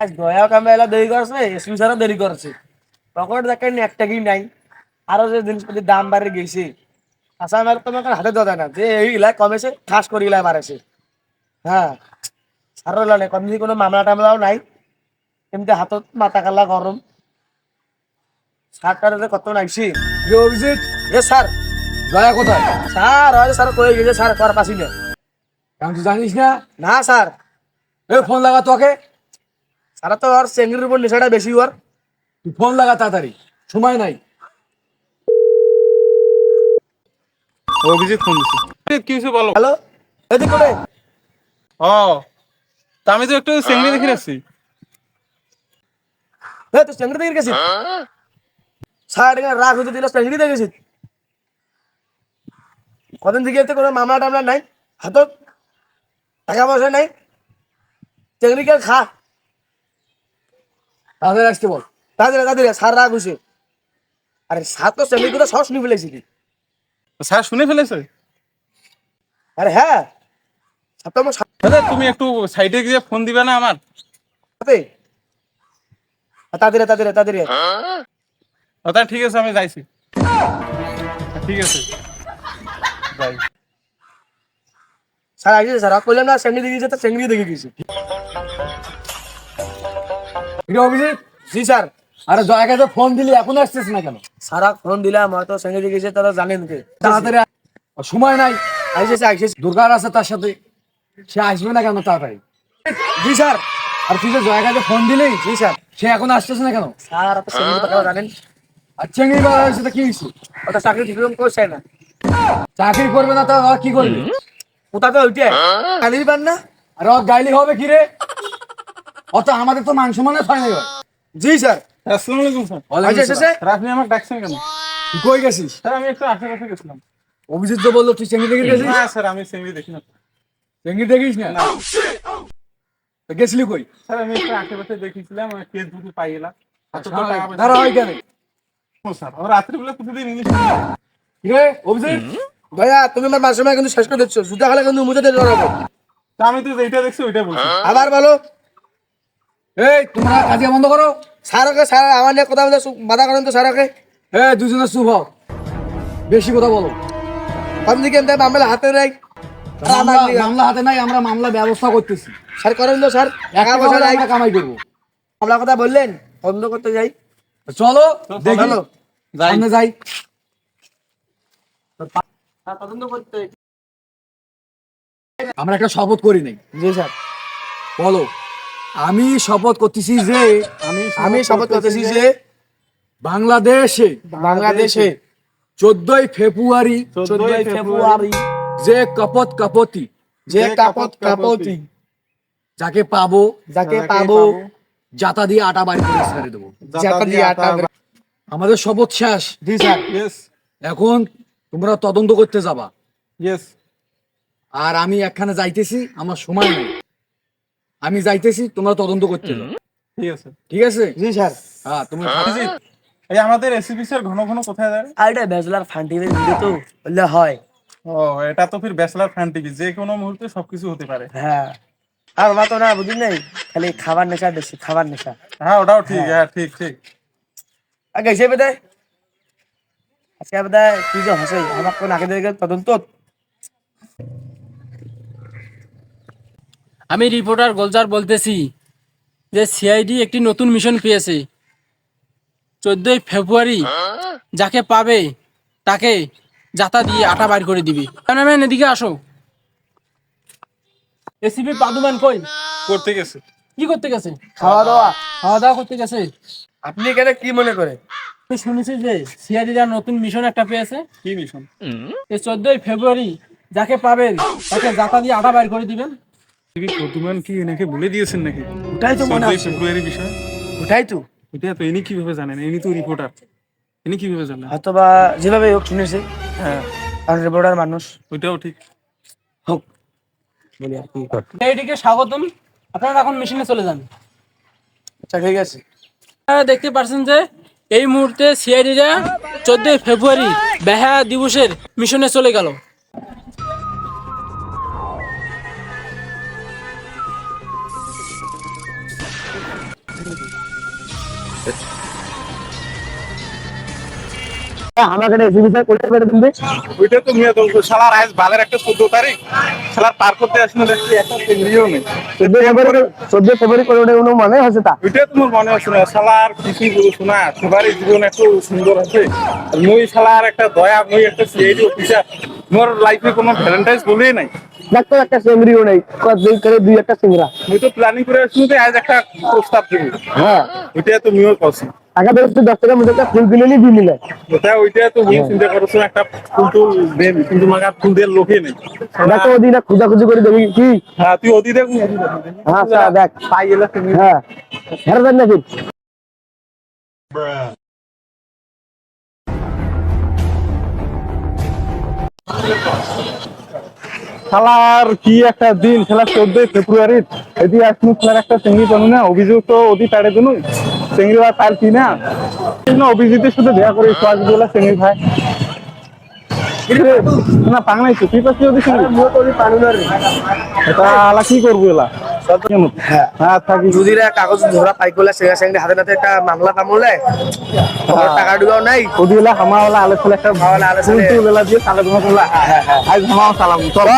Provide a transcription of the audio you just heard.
আজ দয়া কামে এলা দেরি করছে, এসপি স্যারও দেরি করছে। পকেট দেখেন একটা কি নাই, আরো যে জিনিসপাতির দাম বাড়ে গেছে। আচ্ছা আমার তোমার হাতে দেওয়া যায় না যে এইগুলা কমেছে ঠাস করে গিলা বাড়েছে। হ্যাঁ স্যারও এলা নেই, কমনি কোনো মামলা টামলাও নাই, এমনি হাতত মাথা কালা গরম। স্যারটার কত নাইছি। অভিজিৎ, এ স্যার, দয়া কোথায়? স্যার হয়তো স্যার কয়ে গেছে, স্যার করার পাচ্ছি না। কারণ তুই জানিস না? না স্যার, এ ফোন লাগা তোকে। স্যার তো ওর চেঙ্গির উপর নেশাটা বেশি ওর। তুই ফোন লাগা তাড়াতাড়ি, সময় নাই। অভিজিৎ ফোন দিছে। কি হয়েছে বলো। হ্যালো, এদিক করে। ও তা আমি তো একটু চেংড়ি দেখে রাখছি। হ্যাঁ তুই চেঙ্গি দেখে গেছিস? স্যার এখানে রাগ হতে দিল, চেঙ্গি দেখে গেছিস? কদিন থেকে এতে কোনো মামলা টামলা নাই, হাতত টাকা পয়সা নাই, চেঙ্গি কে খা। তাড়াতাড়ি আসতে বল। তাদের স্যার রাগ হয়েছে। আরে স্যার তো চেঙ্গি করে সব শুনে ফেলেছি। স্যার শুনে ফেলেছে? আরে হ্যাঁ, স্যার তো আমার দাদা তুমি একটু সাইডে গিয়ে ফোন দিবে না আমার? সাথে। তাদের ও তা ঠিক আছে, আমি যাইছি। ঠিক আছে যাই। স্যার আসছে, স্যার কইলাম না চেঙ্গি দেখে গেছে, তো চেঙ্গি দেখে গেছি। অভিজিৎ, জি স্যার। আরে দয়াকে তো ফোন দিলি, এখন আসছিস না কেন? সারা ফোন দিলাম, হয়তো চেঙ্গি দেখে গেছে, তারা জানেন কে। তাড়াতাড়ি সময় নাই। আইসেছে। দুর্গার আছে তার সাথে, সে আসবে না কেন তাড়াতাড়ি? জি স্যার। আর তুই যে জয়াকে ফোন দিলি, জি স্যার। সে এখন আসতেছে না কেন? স্যার তো চেঙ্গি কথা জানেন, আর চেঙ্গি বাবা সেটা কি হয়েছে? ওটা চাকরি ঠিক রকম করছে না। চাকরি করবে না তো আর কি করবে? কোথা তো ওইটাই কালির পান না। আর ও গাইলি হবে কি রে? অত আমাদের তো মান সম্মানের হয় নাই। জি স্যার। আসসালামু আলাইকুম স্যার। আইসেছে। স্যার আপনি আমাকে ডাকছেন কেন? তুই কই গেছিস? স্যার আমি একটু আশেপাশে গেছিলাম। অভিজিৎ তো বললো তুই চেঙ্গি দেখে গেছিস। না স্যার আমি চেংড়ি দেখি না। চেঙ্গি দেখিস না? তো গেছিলি কই? স্যার আমি একটু আশেপাশে দেখেছিলাম, কেস দুটো পাই গেলাম। দাঁড়া হয় কেন? স্যার ও রাত্রিবেলা প্রতিদিন ইংলিশ কি রে অভিজিৎ? ভাইয়া তুমি আমার মার সময় কিন্তু শেষ করে দিচ্ছ, জুতা খালে কিন্তু মুজে দিয়ে জড়াবো। তা আমি তো যেটা দেখছি ওইটা বলছি। আবার বলো। এই তোমরা কাজিয়া বন্ধ করো। স্যারকে স্যার আমার নিয়ে কথা বলতে বাধা করেন তো স্যারকে। এই দুজনে চুপ হও, বেশি কথা বলো। কোন দিকে মামলা হাতে নেই। মামলা হাতে নাই, আমরা মামলা ব্যবস্থা করতেছি। স্যার করেন তো স্যার, টাকা পয়সা নাই। আমরা কামাই করবো। মামলা কথা বললেন, বন্ধ করতে যাই। চলো দেখি, চলো। সামনে যাই। তদন্ত করতে। আমরা একটা শপথ করি নাই। জি স্যার। বলো। আমি শপথ করতেছি যে আমি শপথ করতেছি যে বাংলাদেশে বাংলাদেশে 14ই ফেব্রুয়ারি 14 ফেব্রুয়ারি যে কাপতি যে কাপতি যাকে পাবো যাকে পাবো জাতা দিয়ে আটা বাড়ি করে ছেড়ে দেবো। জাতা দিয়ে আটা। আমাদের শপথ শেষ। জি স্যার। ইয়েস এখন তোমরা তদন্ত করতে যাবা, ইয়েস। আর আমি একখানে যাইতেছি, আমার সময় নেই। আমি যাইতেছি, তোমরা তদন্ত করতে যাও। ঠিক আছে। ঠিক আছে? জি স্যার। হ্যাঁ তুমি এই আমাদের এসিপি স্যার ঘন ঘন কোথায় যায়? আর এটা ব্যাচেলার ফান্ডিং দিলে তো বললে হয়। ও এটা তো ফির ব্যাচেলার ফ্যান্টিকি, যে কোনো মুহূর্তে সবকিছু হতে পারে। হ্যাঁ, আর আমার তো না বুঝলি নাই, খালি খাবার নেশা বেশি, খাবার নেশা। হ্যাঁ ওটাও ঠিক, হ্যাঁ ঠিক ঠিক। আগে হিসেবে দেয় আজকে দেয় তুই যে হাসে আমার কোন আগে দেখে তদন্ত। আমি রিপোর্টার গোলজার বলতেছি যে সিআইডি একটি নতুন মিশন পেয়েছে। 14ই ফেব্রুয়ারি যাকে পাবে তাকে জাতা দিয়ে আটা বাইর করে দিবি। ক্যামেরাম্যান এদিকে আসো। এসিপি পাদুমান কই? করতে গেছে। কি করতে গেছে? খাওয়া দাওয়া। খাওয়া দাওয়া করতে গেছে। আপনি এখানে কি মনে করে? আমি শুনেছি যে সিআইডিরা নতুন মিশন একটা পেয়েছে। কি মিশন? এই 14ই ফেব্রুয়ারি যাকে পাবেন তাকে জাতা দিয়ে আটা বাইর করে দিবেন। প্রতিমান কি এনাকে বলে দিয়েছেন নাকি? ওটাই তো মনে 14 হচ্ছে। ফেব্রুয়ারি বিষয়? ওটাই তো। এটা তো ইনি কিভাবে জানেন? ইনি তো রিপোর্টার, ইনি কিভাবে জানেন? হয়তো বা যেভাবে হোক শুনেছে, হ্যাঁ কারণ রিপোর্টার মানুষ ওইটাও ঠিক। হোক বলি আর কি। সিআইডিকে স্বাগতম, আপনারা এখন মিশনে চলে যান। আচ্ছা ঠিক আছে। আপনারা দেখতে পাচ্ছেন যে এই মুহূর্তে সিআইডিরা 14 ফেব্রুয়ারি বেহা দিবসের মিশনে চলে গেল। আমাকে এসি বিচার করতে পেরে তুমি ওইটা তো মেয়ে তো শালার আজ বালের একটা 14 তারিখ শালার পার করতে আসলে দেখছি একটা চিংড়িও নেই 14 ফেব্রুয়ারি করে ওটা কোনো মনে হচ্ছে তা ওইটা তোমার মনে হচ্ছে না শালার কিছু শোনা সবারই জীবন একটু সুন্দর আছে আর মই শালার একটা দয়া মই একটা সিআইডি অফিসার মোর লাইফে কোনো ভ্যালেন্টাইন্স বলেই নাই দেখতো একটা চিংড়িও নেই কতদিন করে 2-1টা চিংড়া মুই তো প্ল্যানিং করে আসছি যে আজ একটা প্রস্তাব দিব হ্যাঁ ওইটা তো মিও করছি টাকা বেরোচ্ছে 10 টাকা মধ্যে একটা ফুল কিনে নিয়ে দিলে ওইটা তো মিও চিন্তা করছো একটা ফুল টুল দেন কিন্তু মাগার ফুল দেওয়ার লোকই নেই দেখো ওদিন খুঁজাখুঁজি করে দেখি কি হ্যাঁ তুই ওদি দেখ হ্যাঁ স্যার দেখ পাই গেলে তুমি হ্যাঁ হেরে দেন নাকি শালার কি একটা দিন শালা 14 ফেব্রুয়ারি এদি আসনু শালার একটা চিংড়ি পানু না অভিযোগ তো ওদি তাড়ে দিনু চিংড়ি আর পার কি না অভিজিতের সাথে দেখা করে সোয়াজগুলা চিংড়ি ভাই না পাংলাই তো তুই পাচ্ছি ওদি চিংড়ি এটা আলা কি করবো এলা হ্যাঁ থাকি যদি কাগজ ধরা পাই করলে সেগা সেগা হাতে নাতে একটা মামলা কামড়লে টাকা ঢুকাও নাই ওদি এলা হামাওয়ালা আলে ফেলে একটা হামাওয়ালা আলে ফেলে। দিয়ে সালে তোমার আজ হামাও সালাম চল